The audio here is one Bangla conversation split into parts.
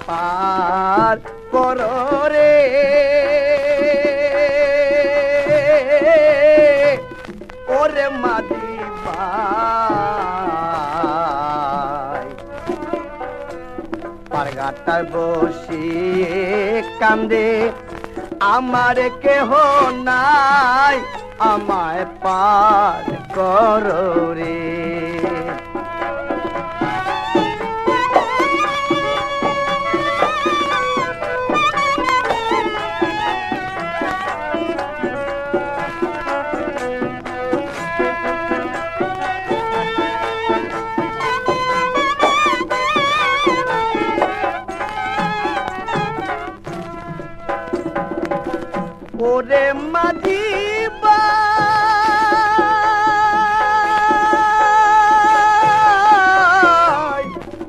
পার করো রে ওরে মাঝি ভাই পারঘাটায় বসিয়ে কান্দে আমার কেহ নাই আমায় পার করো রে ওরে মাঝি ভাই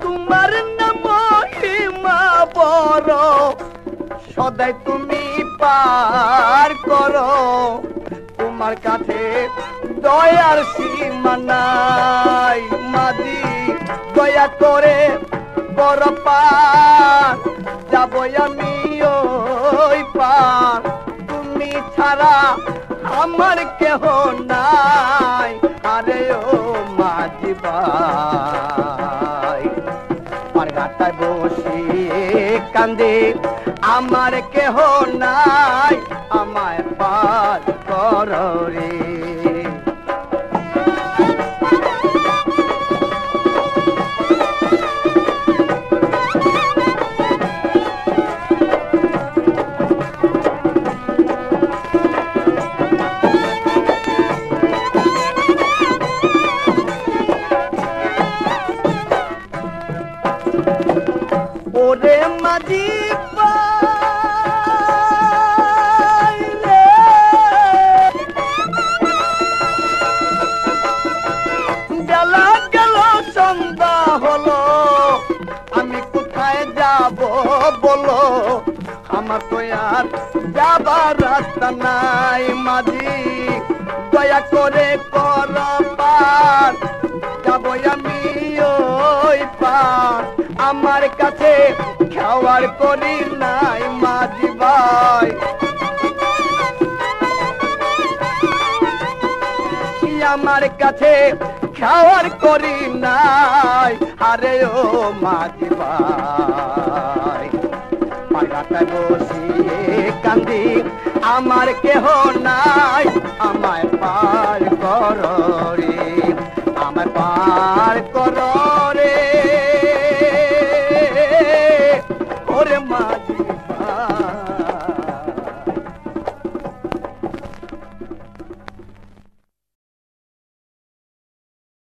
তোমার নাম মহিমা বড় সদাই তুমি পার করো তোমার কাছে দয়ার সীমা নাই মাঝি দয়া করে বড় পার যাব আমি ওই পার ছাড়া আমার কেহ নাই আরে ও মাঝি ভাই পারঘাটায় বসিয়ে কান্দে আমার কেহ নাই আমায় পার করো রে ওরে মাঝি ভাই রে বেলা গেল সন্ধ্যা হলো আমি কোথায় যাব বলো আমার তো আর যাবার রাস্তা নাই মাঝি দয়া করে কর পার যাব আমি ওই পার আমার কাছে খাওয়ার করি নাই মাঝি ভাই আমার কাছে খাওয়ার করি নাই আরে ও মাঝি ভাই পারঘাটায় বসিয়ে কান্দি আমার কেহ নাই আমার